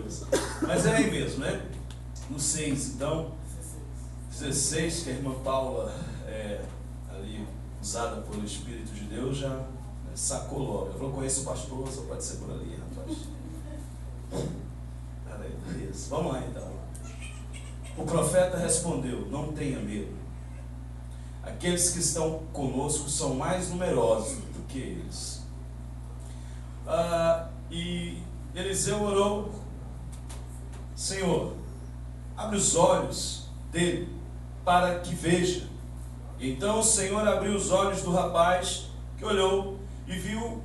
Deus. Mas é aí mesmo, né? No 6, então, 16, que a irmã Paula, ali, usada pelo Espírito de Deus, já sacou logo. Eu falou, conheço o pastor, só pode ser por ali, rapaz. Isso. Vamos lá então. O profeta respondeu, não tenha medo. Aqueles que estão conosco são mais numerosos do que eles. E Eliseu orou, Senhor, abre os olhos dele para que veja. Então o Senhor abriu os olhos do rapaz, que olhou e viu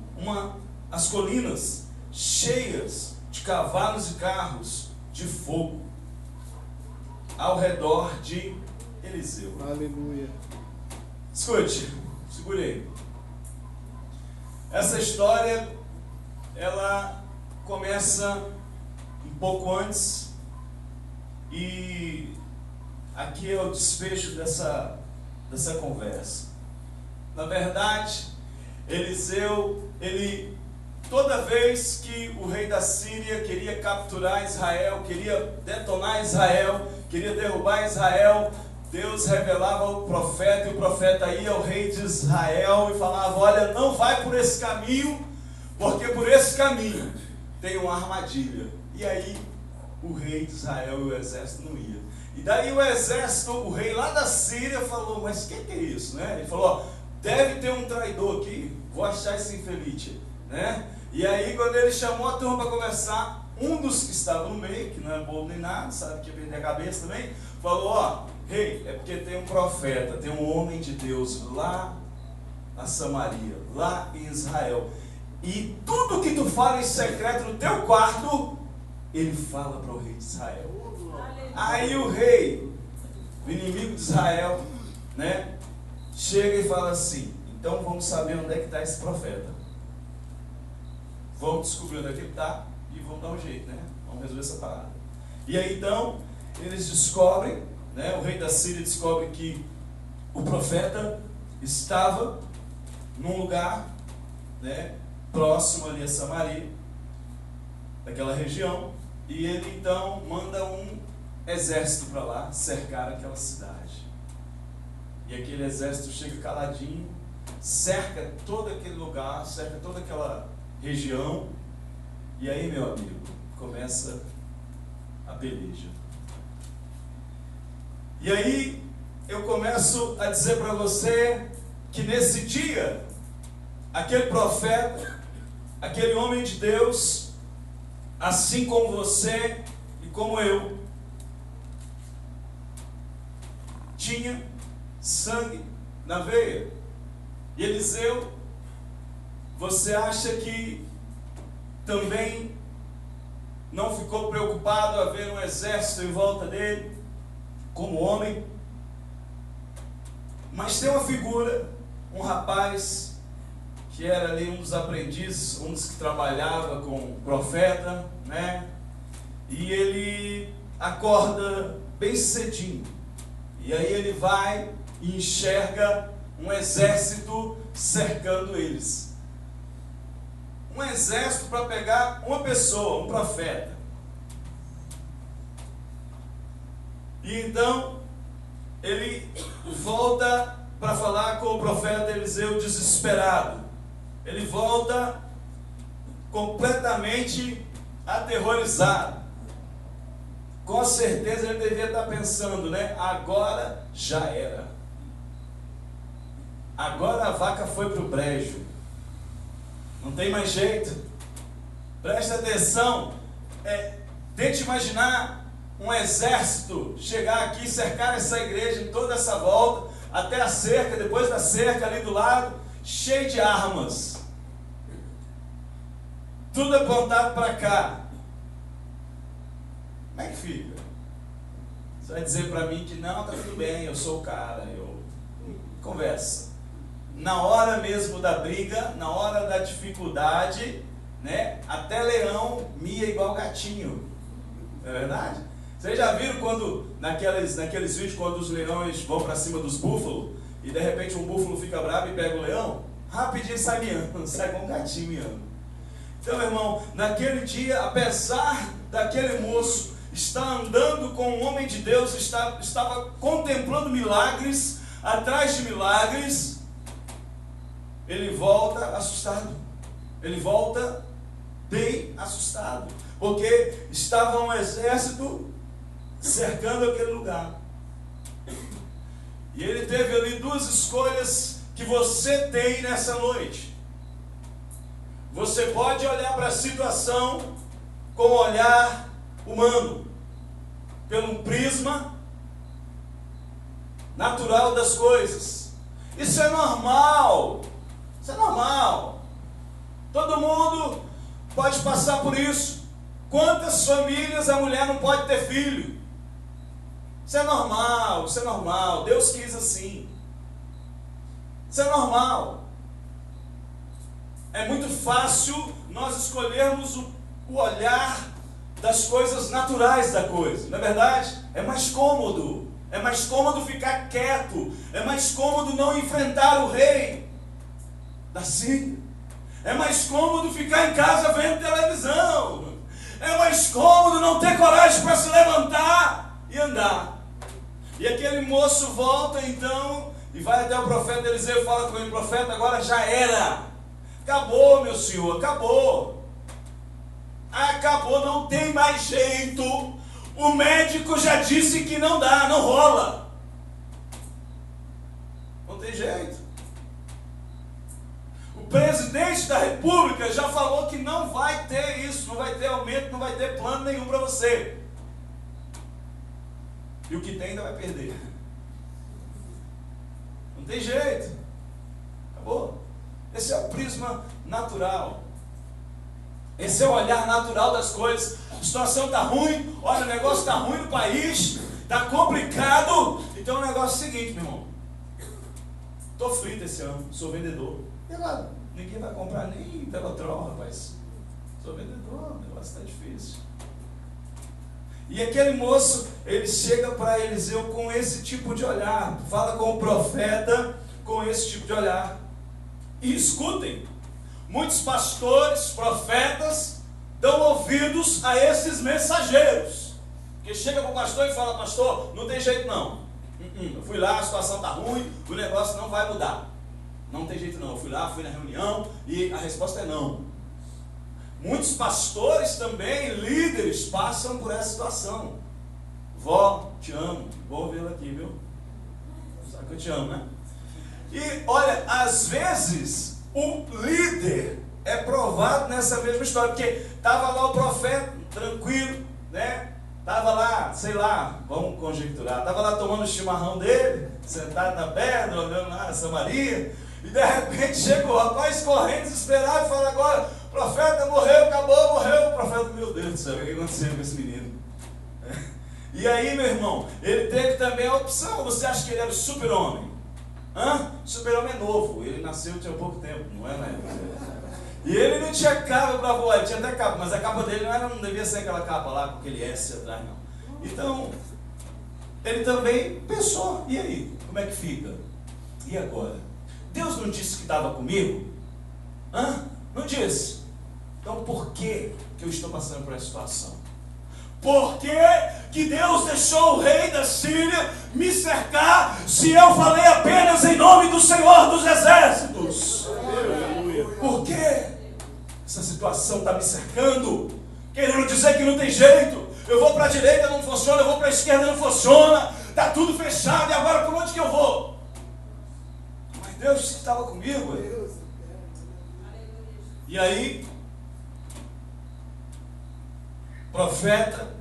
as colinas cheias de cavalos e carros de fogo ao redor de Eliseu. Aleluia. Escute, segure aí. Essa história, ela começa um pouco antes, e aqui é o desfecho dessa conversa. Na verdade, Eliseu, toda vez que o rei da Síria queria capturar Israel, queria detonar Israel, queria derrubar Israel, Deus revelava ao profeta, e o profeta ia ao rei de Israel e falava, olha, não vai por esse caminho, porque por esse caminho tem uma armadilha. E aí o rei de Israel e o exército não ia. E daí o exército, o rei lá da Síria falou, mas o que é isso, né? Ele falou, ó, deve ter um traidor aqui, vou achar esse infeliz, né? E aí quando ele chamou a turma para conversar, um dos que estava no meio, que não é bobo nem nada, sabe que ia perder a cabeça também, falou, ó, rei, é porque tem um profeta, tem um homem de Deus lá na Samaria, lá em Israel, e tudo que tu fala em secreto no teu quarto, ele fala para o rei de Israel. Aí o rei, o inimigo de Israel, né, chega e fala assim, então vamos saber onde é que está esse profeta. Vamos descobrir onde é que ele está e vamos dar um jeito, né? Vamos resolver essa parada. E aí então, eles descobrem, né, o rei da Síria descobre que o profeta estava num lugar, né, próximo ali a Samaria, daquela região, e ele então manda um exército para lá cercar aquela cidade. E aquele exército chega caladinho, cerca todo aquele lugar, cerca toda aquela região, e aí, meu amigo, começa a peleja. E aí eu começo a dizer para você que nesse dia, aquele profeta, aquele homem de Deus, assim como você e como eu, tinha sangue na veia. E Eliseu, você acha que também não ficou preocupado a ver um exército em volta dele, como homem? Mas tem uma figura, um rapaz, que era ali um dos aprendizes, um dos que trabalhava com o profeta, né? E ele acorda bem cedinho, e aí ele vai e enxerga um exército cercando eles. Um exército para pegar uma pessoa, um profeta. E então ele volta para falar com o profeta Eliseu desesperado. Ele volta completamente aterrorizado. Com certeza ele devia estar pensando, né? Agora já era. Agora a vaca foi para o brejo. Não tem mais jeito. Presta atenção. Tente imaginar um exército chegar aqui, cercar essa igreja em toda essa volta, até a cerca, depois da cerca ali do lado, cheio de armas. Tudo apontado para cá. Como é que fica? Você vai dizer para mim que não, tá tudo bem, eu sou o cara, eu conversa. Na hora mesmo da briga, na hora da dificuldade, né, até leão mia igual gatinho. Não é verdade? Vocês já viram quando, naqueles vídeos, quando os leões vão para cima dos búfalos, e de repente um búfalo fica bravo e pega o leão? Rapidinho sai miando, sai com um gatinho miando. Então, meu irmão, naquele dia, apesar daquele moço estar andando com um homem de Deus, estava contemplando milagres, atrás de milagres, ele volta assustado. Ele volta bem assustado, porque estava um exército cercando aquele lugar. E ele teve ali duas escolhas que você tem nessa noite. Você pode olhar para a situação com o olhar humano, pelo prisma natural das coisas. Isso é normal. Isso é normal. Todo mundo pode passar por isso. Quantas famílias a mulher não pode ter filho? Isso é normal, isso é normal. Deus quis assim. Isso é normal. É muito fácil nós escolhermos o olhar das coisas naturais da coisa. Não é verdade? É mais cômodo. É mais cômodo ficar quieto. É mais cômodo não enfrentar o rei da Síria. É mais cômodo ficar em casa vendo televisão. É mais cômodo não ter coragem para se levantar e andar. E aquele moço volta então e vai até o profeta Eliseu e fala com ele: profeta, agora já era. Acabou, meu senhor, acabou. Acabou, não tem mais jeito. O médico já disse que não dá, não rola. Não tem jeito. O presidente da república já falou que não vai ter isso, não vai ter aumento, não vai ter plano nenhum para você. E o que tem ainda vai perder. Não tem jeito. Acabou. Esse é o prisma natural. Esse é o olhar natural das coisas. A situação está ruim, olha, o negócio está ruim no país, está complicado. Então o negócio é o seguinte, meu irmão. Estou frito esse ano, sou vendedor. E agora? Ninguém vai comprar nem Velotrol, rapaz. Sou vendedor, o negócio está difícil. E aquele moço, ele chega para Eliseu com esse tipo de olhar. Fala com o profeta com esse tipo de olhar. E escutem, muitos pastores, profetas, dão ouvidos a esses mensageiros. Que chega para o pastor e fala: pastor, não tem jeito não. Eu fui lá, a situação está ruim, o negócio não vai mudar. Não tem jeito não. Eu fui lá, fui na reunião e a resposta é não. Muitos pastores também, líderes, passam por essa situação. Vó, te amo. Vou vê-la aqui, viu? Sabe que eu te amo, né? E olha, às vezes o líder é provado nessa mesma história, porque estava lá o profeta, tranquilo, né? Estava lá, sei lá, vamos conjecturar, estava lá tomando o chimarrão dele, sentado na pedra, olhando lá essa Maria, e de repente chega o rapaz correndo, desesperado, e fala: agora, o profeta morreu, acabou, morreu. O profeta: meu Deus do céu, o que aconteceu com esse menino? E aí, meu irmão, ele teve também a opção. Você acha que ele era o super-homem? Super-homem é novo, ele nasceu tinha pouco tempo, não é, né? E ele não tinha capa para voar, ele tinha até capa, mas a capa dele não devia ser aquela capa lá com aquele S atrás, não. Então, ele também pensou: e aí, como é que fica? E agora? Deus não disse que estava comigo? Não disse. Então por que eu estou passando por essa situação? Por que Deus deixou o rei da Síria me cercar, se eu falei apenas em nome do Senhor dos Exércitos? Por que essa situação está me cercando, querendo dizer que não tem jeito? Eu vou para a direita, não funciona, eu vou para a esquerda, não funciona, está tudo fechado, e agora por onde que eu vou? Mas Deus estava comigo. E aí, profeta,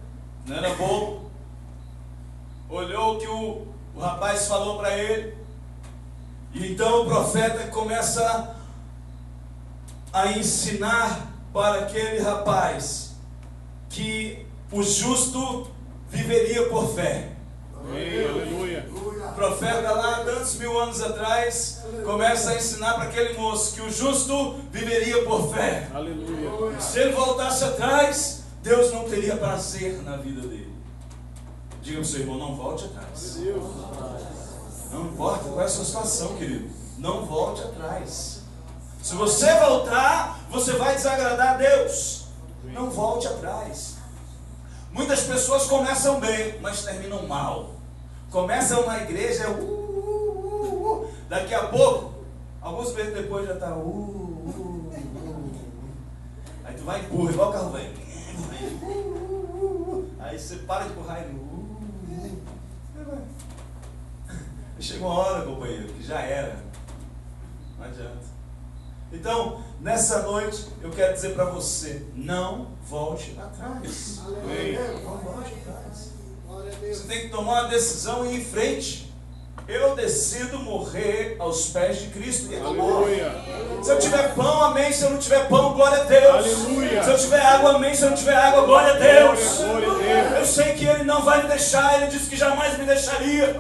não era bobo, olhou o que o rapaz falou para ele, e então o profeta começa a ensinar para aquele rapaz que o justo viveria por fé. Aleluia. O profeta lá, tantos mil anos atrás, começa a ensinar para aquele moço que o justo viveria por fé. Aleluia. Se ele voltasse atrás, Deus não teria prazer na vida dele. Diga para o seu irmão: não volte atrás. Não importa qual é a sua situação, querido, não volte atrás. Se você voltar, você vai desagradar a Deus. Não volte atrás. Muitas pessoas começam bem, mas terminam mal. Começam na igreja, daqui a pouco, alguns meses depois já está, Aí tu vai e empurra, igual o carro velho. Aí você para de empurrar e chega uma hora, companheiro, que já era. Não adianta. Então, nessa noite, eu quero dizer para você, não volte atrás. Não volte atrás. Você tem que tomar uma decisão e ir em frente. Eu decido morrer aos pés de Cristo. E Aleluia. se eu tiver pão, amém. Se eu não tiver pão, glória a Deus. Aleluia. Se eu tiver água, amém. Se eu não tiver água, glória a Deus. Glória a Deus. Eu sei que Ele não vai me deixar. Ele disse que jamais me deixaria,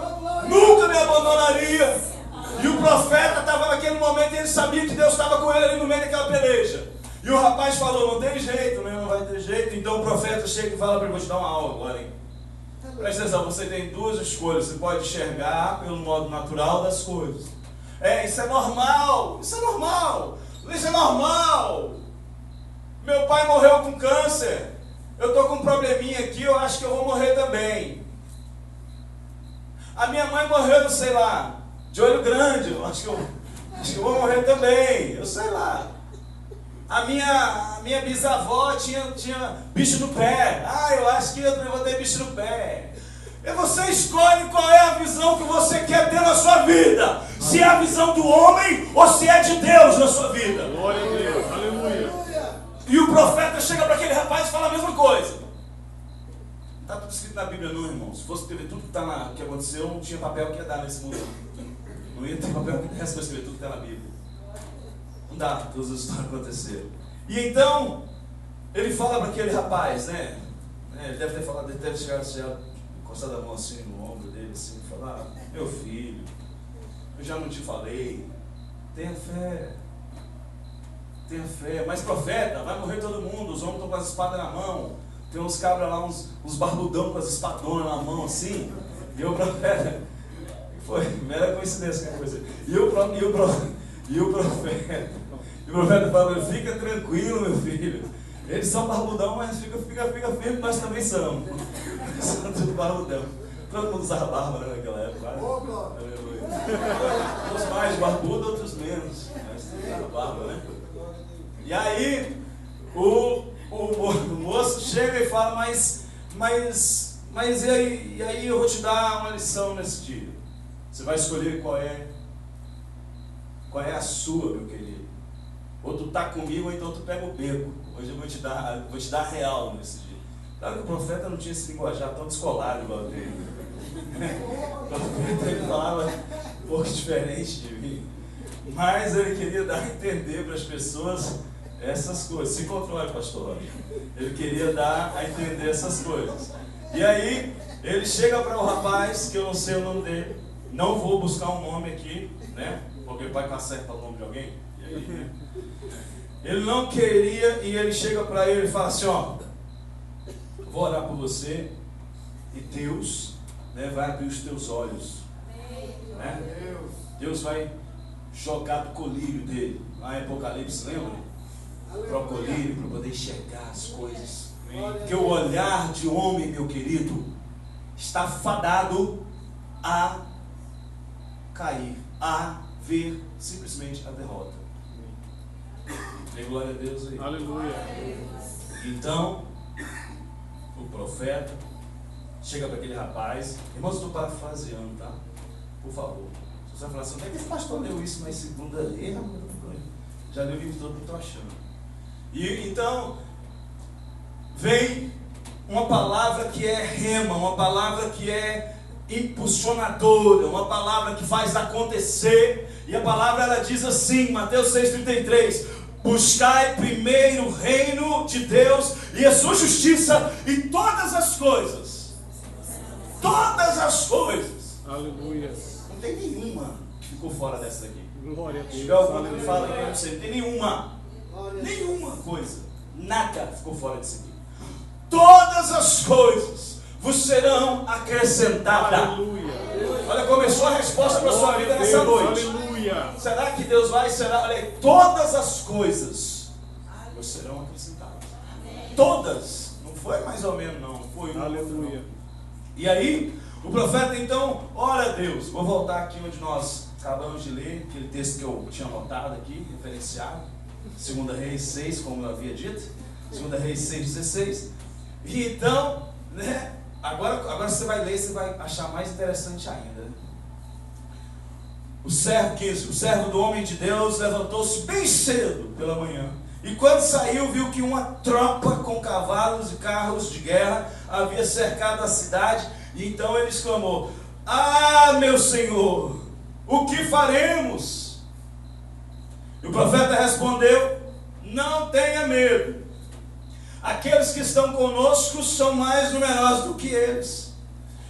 nunca me abandonaria. E o profeta estava naquele momento e ele sabia que Deus estava com ele ali no meio daquela peleja. E o rapaz falou, não tem jeito, né? Não vai ter jeito. Então o profeta chega e fala para ele, vou te dar uma aula agora, hein? Presta atenção, você tem duas escolhas. Você pode enxergar pelo modo natural das coisas. Isso é normal. Isso é normal. Isso é normal. Meu pai morreu com câncer. Eu estou com um probleminha aqui, eu acho que eu vou morrer também. A minha mãe morreu, não sei lá, de olho grande. Eu acho que eu vou morrer também. Eu sei lá. A minha bisavó tinha bicho no pé. Eu acho que eu também vou ter bicho no pé. E você escolhe qual é a visão que você quer ter na sua vida. Se é a visão do homem ou se é de Deus na sua vida. Glória a Deus. Aleluia. E o profeta chega para aquele rapaz e fala a mesma coisa. Não está tudo escrito na Bíblia não, irmão. Se fosse escrever tudo que aconteceu, não tinha papel que ia dar nesse mundo. Não ia ter papel que desse para escrever tudo que está na Bíblia. Não dá, todas as histórias aconteceram. E então, ele fala para aquele rapaz, né? Ele deve ter falado, ele deve chegar encostado a mão assim no ombro dele, assim, e falar, meu filho, eu já não te falei, tenha fé. Tenha fé. Mas profeta, vai morrer todo mundo, os homens estão com as espadas na mão. Tem uns cabras lá, uns barbudão com as espadonas na mão, assim. E o profeta, foi mera coincidência que coisa. E o profeta fala, fica tranquilo, meu filho. Eles são barbudão, mas fica firme, nós também somos. São tudo barbudão. Todo mundo usava barba, né, naquela época. Aleluia. Uns mais barbudos, outros menos. Mas tudo usava barba, né? E aí, o moço chega e fala, mas e aí eu vou te dar uma lição nesse dia. Você vai escolher qual é a sua, meu querido. Ou tu tá comigo, ou então tu pega o beco. Hoje eu vou te dar real nesse dia. Claro que o profeta não tinha esse linguajar tão descolado igual dele. O profeta ele falava um pouco diferente de mim. Mas ele queria dar a entender para as pessoas essas coisas. Se controle, pastor. Ele queria dar a entender essas coisas. E aí, ele chega para o rapaz, que eu não sei o nome dele. Não vou buscar um nome aqui, né? Porque vai que acerta o nome de alguém. E aí, né? Ele não queria, e ele chega para ele e fala assim, ó, vou orar por você, e Deus, né, vai abrir os teus olhos. Né? Deus vai jogar do colírio dele. Lá em Apocalipse, lembra? Para o colírio, para poder enxergar as coisas. Porque o olhar de homem, meu querido, está fadado a cair, a ver simplesmente a derrota. Dê glória a Deus aí. Aleluia. Então, o profeta chega para aquele rapaz. Irmãos, estou parafraseando, tá? Por favor. Se você falar assim, onde é que esse pastor leu isso na segunda lei? Já leu o livro todo, não estou achando. E então, vem uma palavra que é rema, uma palavra que é impulsionadora, uma palavra que faz acontecer. E a palavra ela diz assim, Mateus 6,33: buscai primeiro o reino de Deus e a sua justiça, e todas as coisas, aleluia, não tem nenhuma que ficou fora dessa daqui. Glória a Deus. Se tiver alguma que fala que eu não sei, não tem nenhuma coisa, nada ficou fora disso aqui. Todas as coisas vos serão acrescentadas. Aleluia. Olha, começou a resposta para a sua vida nessa noite. Aleluia. Aleluia. Será que Deus vai? Será? Olha aí, todas as coisas vos serão acrescentadas. Todas. Não foi mais ou menos, não. Foi uma. Aleluia. E aí, o profeta então ora a Deus. Vou voltar aqui onde nós acabamos de ler, aquele texto que eu tinha anotado aqui, referenciado. 2 Reis 6, como eu havia dito. 2 Reis 6,16. E então, né? Agora você vai ler, você vai achar mais interessante ainda. O servo 15, o servo do homem de Deus levantou-se bem cedo pela manhã. E quando saiu, viu que uma tropa com cavalos e carros de guerra havia cercado a cidade. E então ele exclamou: ah, meu senhor, o que faremos? E o profeta respondeu: não tenha medo. Aqueles que estão conosco são mais numerosos do que eles.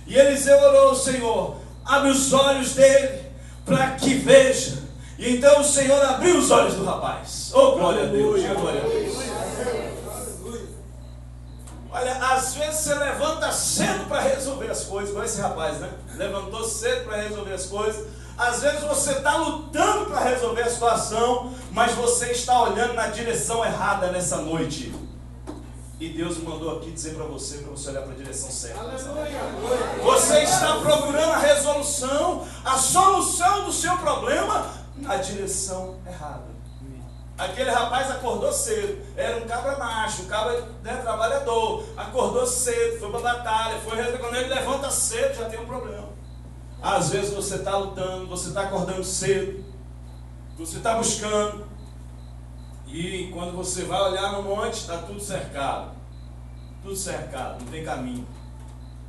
E Eliseu orou ao Senhor: abre os olhos dele para que veja. E então o Senhor abriu os olhos do rapaz. Oh, glória a Deus, glória a Deus. Olha, às vezes você levanta cedo para resolver as coisas, igual esse rapaz, né? Levantou cedo para resolver as coisas. Às vezes você está lutando para resolver a situação, mas você está olhando na direção errada nessa noite. E Deus me mandou aqui dizer para você olhar para a direção certa. Você está procurando a resolução, a solução do seu problema na direção errada. Aquele rapaz acordou cedo, era um cabra macho, um cabra, né, trabalhador, acordou cedo, foi para a batalha, quando ele levanta cedo já tem um problema. Às vezes você está lutando, você está acordando cedo, você está buscando, e quando você vai olhar no monte, está tudo cercado, não tem caminho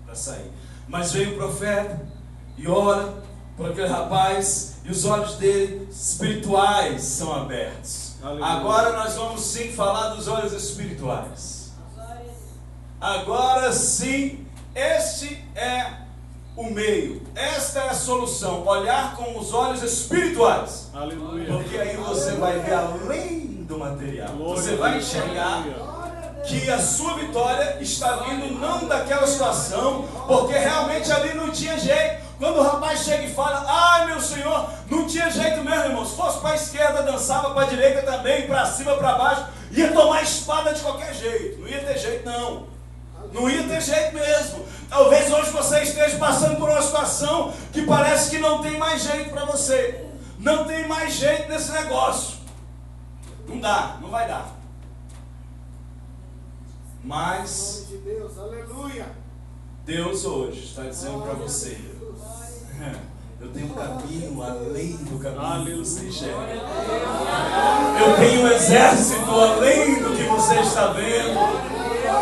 para sair. Mas veio o profeta e ora por aquele rapaz, e os olhos dele espirituais são abertos. Aleluia. Agora nós vamos sim falar dos olhos espirituais. Agora sim, este é o meio, esta é a solução, olhar com os olhos espirituais. Aleluia. Porque aí você vai ver além do material. Glória. Você vai enxergar que a sua vitória está vindo não daquela situação, porque realmente ali não tinha jeito. Quando o rapaz chega e fala: ai, meu Senhor, não tinha jeito mesmo, irmão. Se fosse para a esquerda, dançava, para a direita também, para cima, para baixo, ia tomar espada de qualquer jeito. Não ia ter jeito, não. Não ia ter jeito mesmo. Talvez hoje você esteja passando por uma situação que parece que não tem mais jeito para você. Não tem mais jeito nesse negócio. Não dá, não vai dar. Mas Deus hoje está dizendo para você: eu tenho um caminho além do caminho que você enxerga. Eu tenho um exército além do que você está vendo.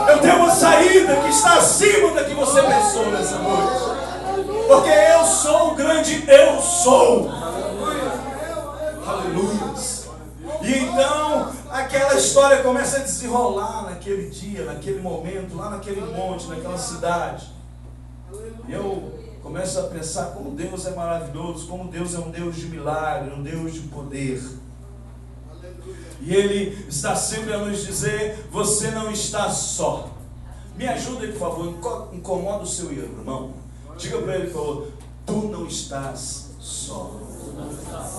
Eu tenho uma saída que está acima da que você pensou nessa noite. Porque eu sou o grande eu sou. Aleluia. E então aquela história começa a desenrolar naquele dia, naquele momento, lá naquele monte, naquela cidade. E eu começo a pensar como Deus é maravilhoso, como Deus é um Deus de milagre, um Deus de poder. E Ele está sempre a nos dizer: você não está só. Me ajuda aí, por favor, incomoda o seu irmão. Diga para ele, por favor: tu não estás só.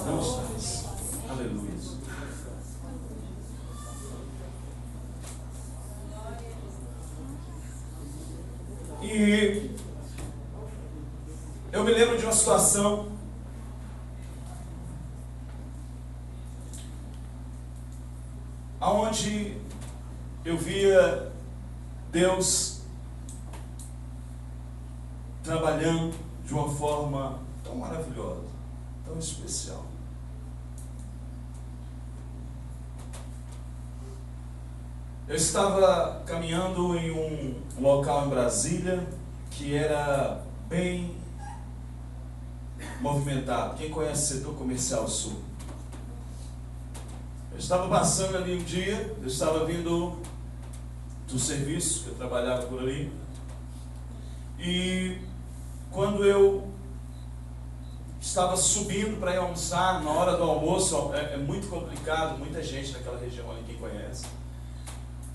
Não estás. Aleluia. E eu me lembro de uma situação onde eu via Deus trabalhando de uma forma tão maravilhosa, tão especial. Eu estava caminhando em um local em Brasília que era bem movimentado. Quem conhece o setor comercial sul? Eu estava passando ali um dia, eu estava vindo do serviço, que eu trabalhava por ali, e quando eu estava subindo para ir almoçar, na hora do almoço, é muito complicado, muita gente naquela região ali, quem conhece,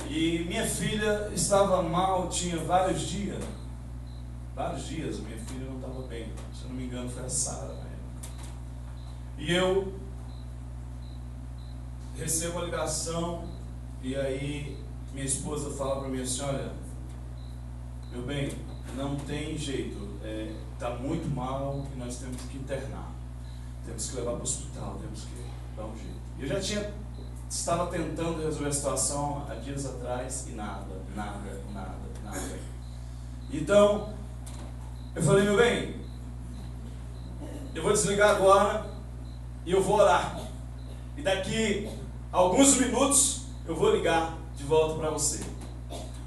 e minha filha estava mal, tinha vários dias, minha filha não estava bem, se eu não me engano foi a Sara na época. E eu recebo a ligação, e aí minha esposa fala para mim assim: olha, meu bem, não tem jeito, está muito mal e nós temos que internar, temos que levar para o hospital, temos que dar um jeito. Eu estava tentando resolver a situação há dias atrás e nada. Então, eu falei: meu bem, eu vou desligar agora e eu vou orar. E daqui a alguns minutos eu vou ligar de volta para você.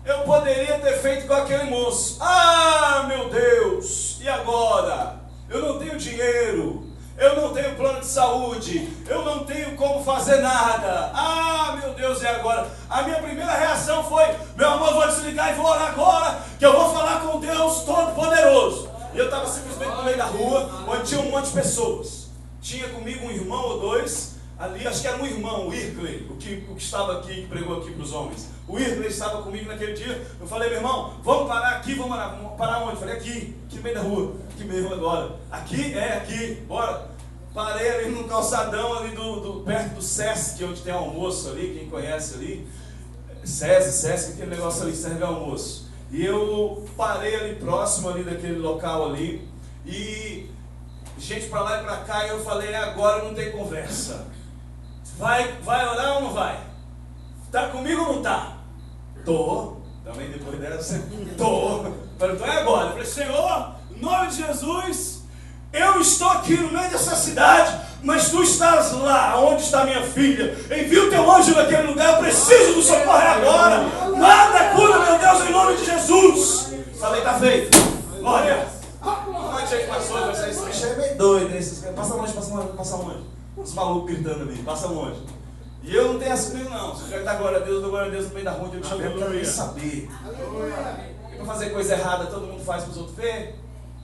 Eu poderia ter feito com aquele moço. Ah, meu Deus, e agora? Eu não tenho dinheiro, eu não tenho plano de saúde, eu não tenho como fazer nada. Ah, meu Deus, e agora? A minha primeira reação foi: meu amor, vou desligar e vou orar agora, que eu vou falar com Deus Todo-Poderoso. E eu estava simplesmente no meio da rua, onde tinha um monte de pessoas. Tinha comigo um irmão ou dois ali, acho que era um irmão, o Irkley, o que estava aqui, que pregou aqui para os homens. O Irkley estava comigo naquele dia. Eu falei: meu irmão, vamos parar aqui, vamos parar onde? Eu falei: aqui no meio da rua, aqui mesmo agora. Aqui, aqui, bora. Parei ali no calçadão, ali perto do Sesc, onde tem almoço ali, quem conhece ali. Sesc, aquele negócio ali, serve almoço. E eu parei ali próximo ali daquele local ali, e gente para lá e para cá, e eu falei: agora não tem conversa. Vai orar ou não vai? Tá comigo ou não tá? Tô. Também depois dessa, tô. Falei: então é agora. Eu falei: Senhor, em nome de Jesus, eu estou aqui no meio dessa cidade, mas tu estás lá, onde está minha filha? Envia o teu anjo naquele lugar, eu preciso do socorro agora. Nada cura, meu Deus, em nome de Jesus. Falei: tá feito. Glória. Como é que gente passou? Esse bicho é meio doido. Passa longe. Os malucos gritando ali, passa longe. E eu não tenho essa comigo não. Se eu quero dar glória a Deus, eu dou glória a Deus no meio da rua, eu te chamo, eu quero nem saber. Porque para fazer coisa errada, todo mundo faz para os outros ver.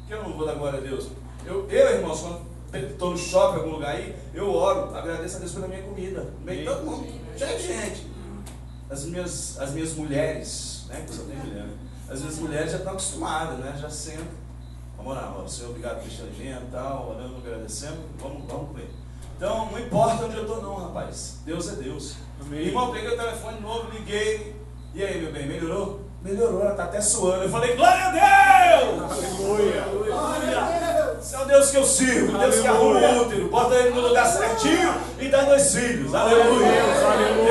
Que eu não vou dar glória a Deus. Eu irmãos, quando estou no shopping, em algum lugar aí, eu oro, agradeço a Deus pela minha comida. No meio de todo mundo, cheio de gente. As minhas mulheres, né, que eu só tenho mulher, né? As minhas mulheres já estão acostumadas, né? Já sentam. Vamos orar, Senhor, obrigado por este alimento e tal, orando, agradecendo, vamos comer. Então, não importa onde eu estou não, rapaz. Deus é Deus. Amém. Irmão, peguei o telefone novo, liguei. E aí, meu bem, melhorou? Melhorou, ela está até suando. Eu falei: glória a Deus! Aleluia! Esse é o Deus que eu sirvo, o Deus que arruma o útero, bota ele no lugar certinho e dá 2 filhos. Aleluia!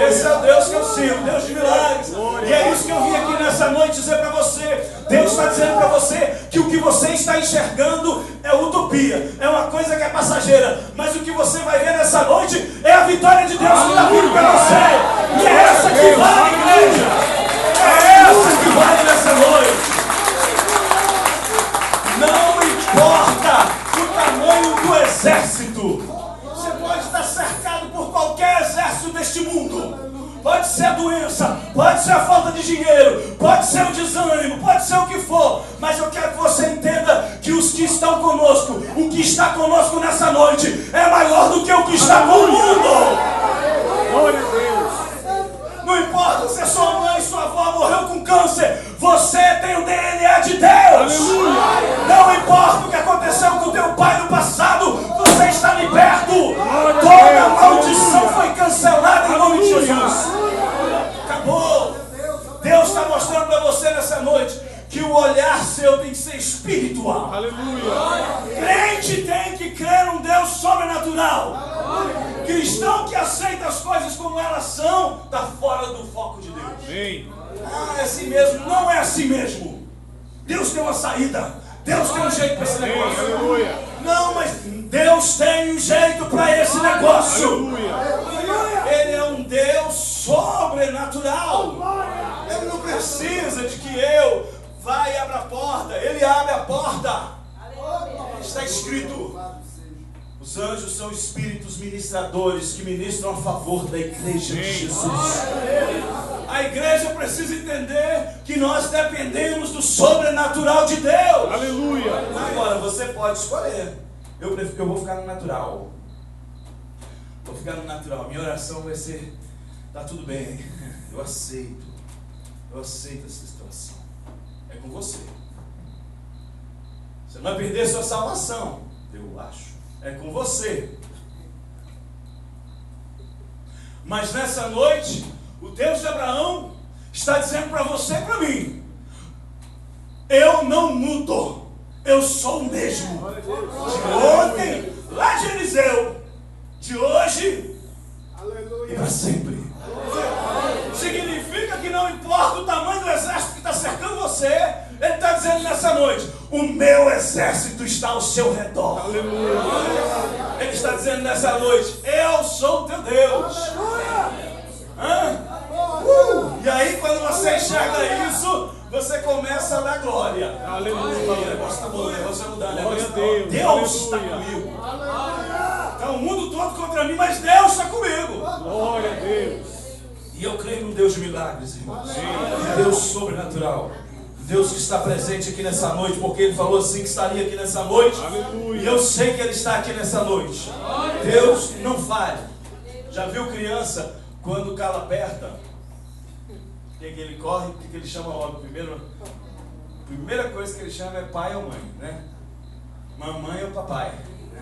Esse é o Deus que eu sirvo, Deus de milagres. E é isso que eu vim aqui nessa noite dizer para você. Deus está dizendo para você que o que você está enxergando é utopia, é uma coisa que é passageira, mas o que você vai ver nessa noite é a vitória de Deus que está vindo para você. E é essa que vale, igreja. É essa que vale nessa noite. Não importa o tamanho do exército. Você pode estar cercado por qualquer exército deste mundo. Pode ser a doença, pode ser a falta de dinheiro, pode ser o desânimo, pode ser o que for. Mas eu quero que você entenda que os que estão conosco, o que está conosco nessa noite é maior do que o que está com o mundo. Glória a Deus. Não importa se a sua mãe, sua avó morreu com câncer, você tem o DNA de Deus. Aleluia. Não importa o que aconteceu com o teu pai no passado, você está liberto. Toda maldição foi cancelada em nome de Jesus. Acabou. Deus está mostrando para você nessa noite que o olhar seu tem que ser espiritual. Aleluia. Crente tem que crer num Deus sobrenatural. Cristão que aceita as coisas como elas são, está fora do foco de Deus. Amém. É assim mesmo, não é assim mesmo. Deus tem uma saída, Deus tem um jeito para esse negócio. Aleluia. Não, mas Deus tem um jeito para esse negócio. Aleluia. Ele é um Deus sobrenatural. Ele não precisa de que eu vá e abra a porta. Ele abre a porta. Está escrito: os anjos são espíritos ministradores que ministram a favor da igreja de Jesus. A igreja precisa entender que nós dependemos do sobrenatural de Deus. Aleluia. Agora, você pode escolher. Eu vou ficar no natural. Vou ficar no natural. Minha oração vai ser: tá tudo bem. Eu aceito essa situação. É com você. Você não vai perder sua salvação, eu acho. É com você. Mas nessa noite, o Deus de Abraão está dizendo para você e para mim: eu não mudo, eu sou o mesmo. De ontem, lá de Eliseu, de hoje e para sempre. Significa que não importa o tamanho do exército que está cercando você, ele está dizendo nessa noite: o meu exército está ao seu redor. Ele está dizendo nessa noite: eu sou o teu Deus. E aí quando você enxerga isso, você começa a dar glória. Aleluia. O negócio está bom, o negócio vai mudar. Glória a Deus. Deus está comigo. Está o mundo todo contra mim, mas Deus está comigo. Glória a Deus. E eu creio num Deus de milagres, irmãos. Um Deus sobrenatural. Deus que está presente aqui nessa noite, porque Ele falou assim que estaria aqui nessa noite. Aleluia. E eu sei que Ele está aqui nessa noite. Deus não falha. Já viu criança, quando o calo aperta, o que ele corre, o que ele chama logo? Primeira coisa que ele chama é pai ou mãe, né? Mamãe ou papai, né?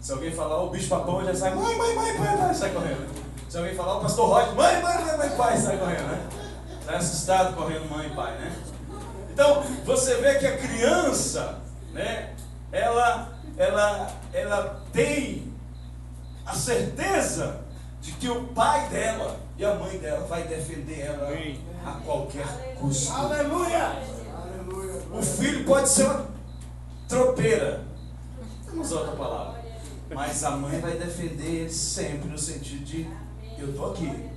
Se alguém falar o bicho papão, ele já sai: mãe, pai, sai correndo. Se alguém falar o pastor Roger, mãe, pai, sai correndo, né? Está assustado correndo mãe e pai, né? Então, você vê que a criança, né? Ela tem a certeza de que o pai dela e a mãe dela vai defender ela a qualquer custo. Aleluia! O filho pode ser uma tropeira, vamos usar outra palavra, mas a mãe vai defender ele sempre no sentido de: eu estou aqui,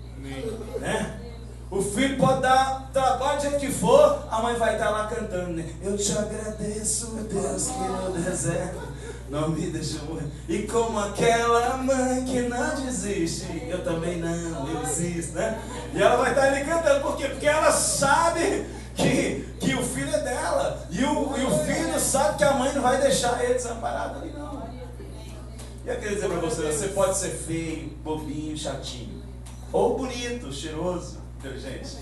né? O filho pode dar trabalho do jeito que for, a mãe vai estar lá cantando, né? Eu te agradeço, meu Deus, que no deserto não me deixou morrer. E como aquela mãe que não desiste, eu também não, eu existo, né? E ela vai estar ali cantando, por quê? Porque ela sabe que o filho é dela. E o filho sabe que a mãe não vai deixar ele desamparado ali, não. E eu queria dizer para você pode ser feio, bobinho, chatinho, ou bonito, cheiroso, inteligente.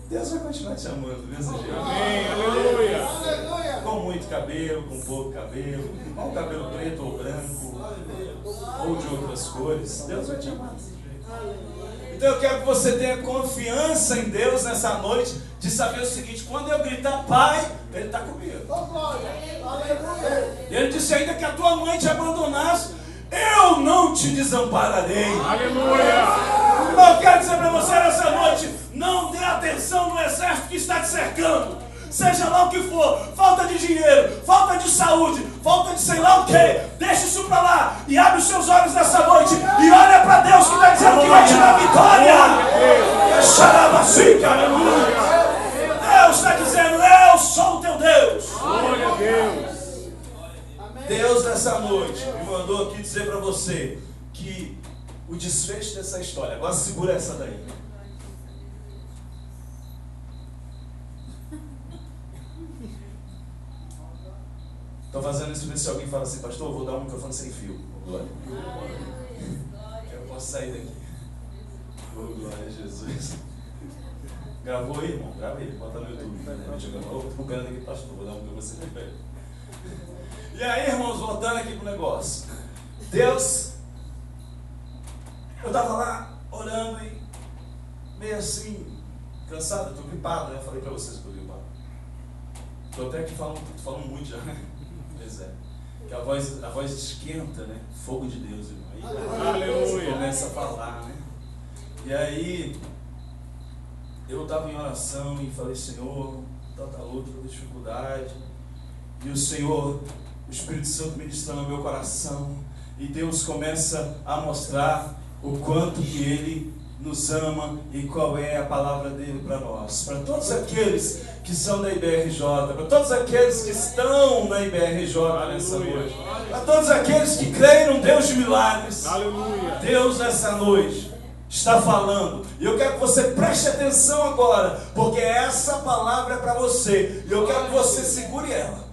Deus vai continuar te amando do mesmo jeito. Amém. Aleluia. Com muito cabelo, com pouco cabelo, com cabelo preto ou branco, ou de outras cores. Deus vai te amar desse jeito. Então eu quero que você tenha confiança em Deus nessa noite, de saber o seguinte: quando eu gritar Pai, Ele está comigo. E Ele disse ainda que a tua mãe te abandonasse, eu não te desampararei. Aleluia. Eu quero dizer para você nessa noite: não dê atenção no exército que está te cercando. Seja lá o que for, falta de dinheiro, falta de saúde, falta de sei lá o que, deixa isso para lá e abre os seus olhos nessa noite e olha para Deus que está dizendo que vai te dar vitória. Xarabacica, aleluia. Deus está dizendo: eu sou o teu Deus. Glória a Deus. Deus nessa noite me mandou aqui dizer para você que o desfecho dessa história, agora segura essa daí. Estou fazendo isso para ver se alguém fala assim: pastor, eu vou dar um microfone sem fio. Glória. Eu posso sair daqui. Oh, glória a Jesus. Gravou aí, irmão? Grava aí, bota no YouTube. Estou vendo aqui, pastor, vou dar um microfone sem fio. E aí, irmãos, voltando aqui pro negócio. Deus, eu estava lá orando e meio assim, cansado, estou gripado, né? Eu falei para vocês que estou gripado. Estou até aqui falando muito já, né? Pois é. Que a voz esquenta, né? Fogo de Deus, irmão. Aí você começa a falar, né? E aí, eu estava em oração e falei: Senhor, tanta luta, tanta dificuldade. E o Senhor, o Espírito Santo ministrando no meu coração. E Deus começa a mostrar o quanto que Ele nos ama e qual é a palavra dele para nós. Para todos aqueles que são da IBRJ, para todos aqueles que estão na IBRJ nessa noite, para todos aqueles que creem num Deus de milagres. Aleluia. Deus nessa noite está falando. E eu quero que você preste atenção agora, porque essa palavra é para você. E eu quero que você segure ela.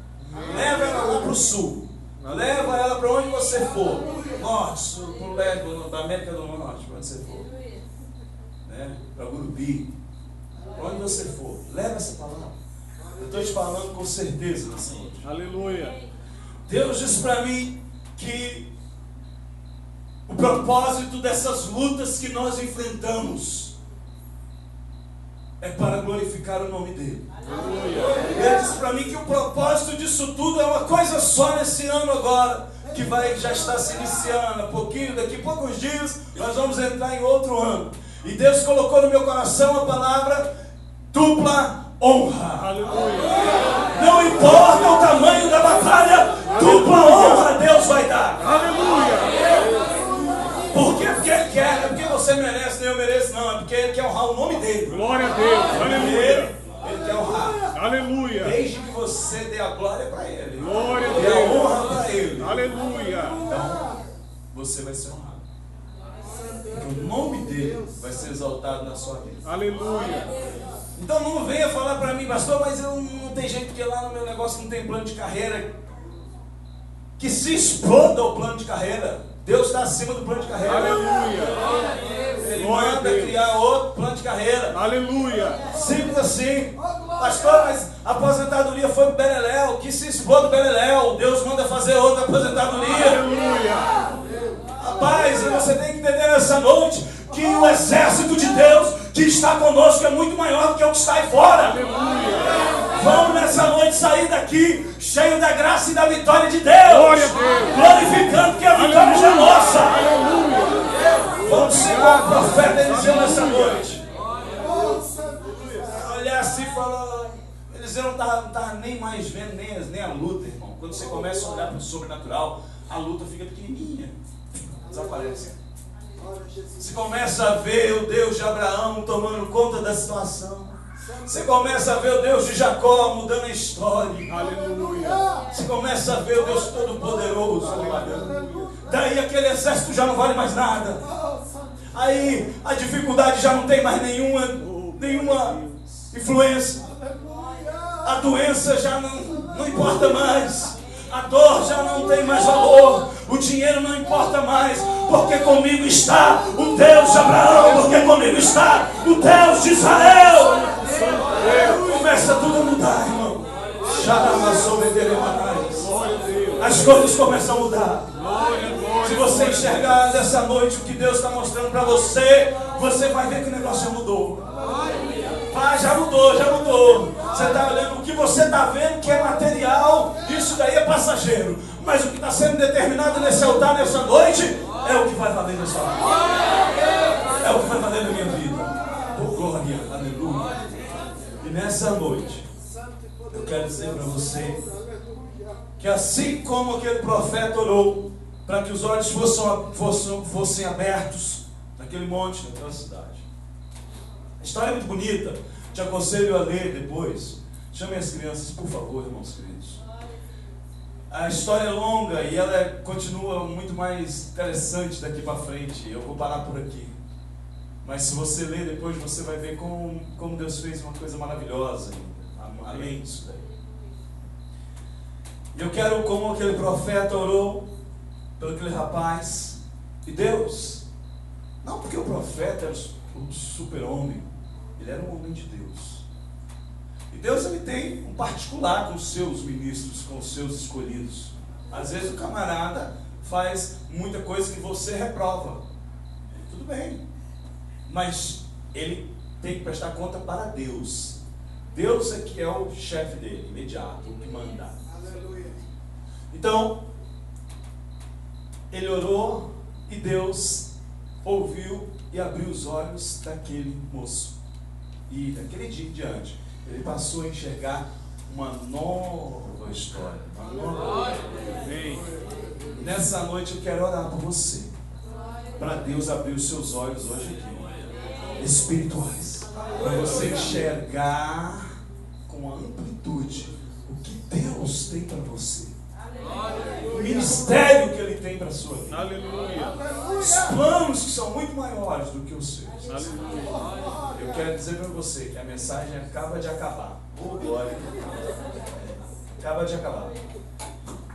Leva ela lá para o sul. Leva ela para onde você for. Norte, para o leste da América do Norte, para onde você for. Né? Para Gurupi. Para onde você for. Leva essa palavra. Eu estou te falando com certeza nessa noite. Aleluia. Deus disse para mim que O propósito dessas lutas que nós enfrentamos é para glorificar o nome dele. Ele disse para mim que o propósito disso tudo é uma coisa só nesse ano agora, que já está se iniciando. Daqui a poucos dias nós vamos entrar em outro ano. E Deus colocou no meu coração a palavra dupla honra. Aleluia. Não importa o tamanho da batalha, dupla honra Deus vai dar. Aleluia. Por quê? Porque Ele quer, não é porque você merece, nem eu mereço, não. É porque Ele quer honrar o nome dele. Glória a Deus. Aleluia. Ele quer honrar. Aleluia. Desde que você dê a glória para Ele. Glória a Dê a Deus. honra para Ele. Aleluia. Então, você vai ser honrado. Porque o nome dele vai ser exaltado na sua vida. Aleluia. Então não venha falar para mim, pastor, mas eu não tem jeito, porque lá no meu negócio não tem plano de carreira. Que se exploda o plano de carreira. Deus está acima do plano de carreira. Aleluia. Ele Glória a manda Deus. criar outro plano de carreira. Aleluia. Simples assim. Pastor, mas a aposentadoria foi pro Beleléu. Que se exploda o Beleléu. Deus manda fazer outra aposentadoria. Aleluia. Rapaz, você tem que entender nessa noite que o exército de Deus que está conosco é muito maior do que o que está aí fora. Vamos nessa noite sair daqui cheio da graça e da vitória de Deus. Glória a Deus. Glorificando que a vitória já é nossa. Aleluia. Vamos ser como o profeta Eliseu nessa noite. Olhar assim e falar, Eliseu não estava nem mais vendo nem a luta, irmão. Quando você começa a olhar para o sobrenatural, a luta fica pequenininha. Desaparece. Você começa a ver o Deus de Abraão tomando conta da situação. Você começa a ver o Deus de Jacó mudando a história. Aleluia. Você começa a ver o Deus Todo-Poderoso. Daí aquele exército já não vale mais nada. Aí a dificuldade já não tem mais nenhuma influência. A doença já não importa mais. A dor já não tem mais valor. O dinheiro não importa mais. Porque comigo está o Deus de Abraão. Porque comigo está o Deus de Israel. Começa tudo a mudar, irmão. As coisas começam a mudar. Se você enxergar nessa noite o que Deus está mostrando para você, você vai ver que o negócio já mudou. Ah, já mudou. Você está olhando o que você está vendo que é material, isso daí é passageiro. Mas o que está sendo determinado nesse altar, nessa noite, é o que vai valer na sua vida. É o que vai valer na minha vida. Oh, glória, aleluia. E nessa noite, eu quero dizer para você que assim como aquele profeta orou para que os olhos fossem abertos naquele monte, naquela cidade. A história é muito bonita. Te aconselho a ler depois. Chame as crianças, por favor, irmãos queridos. A história é longa e ela continua muito mais interessante daqui para frente. Eu vou parar por aqui. Mas se você ler depois, você vai ver como Deus fez uma coisa maravilhosa, além disso daí. Eu quero, como aquele profeta orou pelo aquele rapaz, e Deus, não porque o profeta era o super-homem, ele era um homem de Deus. E Deus, ele tem um particular com os seus ministros, com os seus escolhidos. Às vezes o camarada faz muita coisa que você reprova. Tudo bem. Mas ele tem que prestar conta para Deus. Deus é que é o chefe dele, imediato, o que manda. Então, ele orou e Deus ouviu e abriu os olhos daquele moço. E daquele dia em diante, ele passou a enxergar uma nova história. Uma nova história. Nessa noite eu quero orar por você, para Deus abrir os seus olhos hoje aqui, espirituais, para você enxergar com amplitude o que Deus tem para você, o ministério que Ele tem para a sua vida. Aleluia. Os planos que são muito maiores do que os seus. Aleluia. Eu quero dizer para você que a mensagem acaba de acabar. Oh, glória. Acaba de acabar.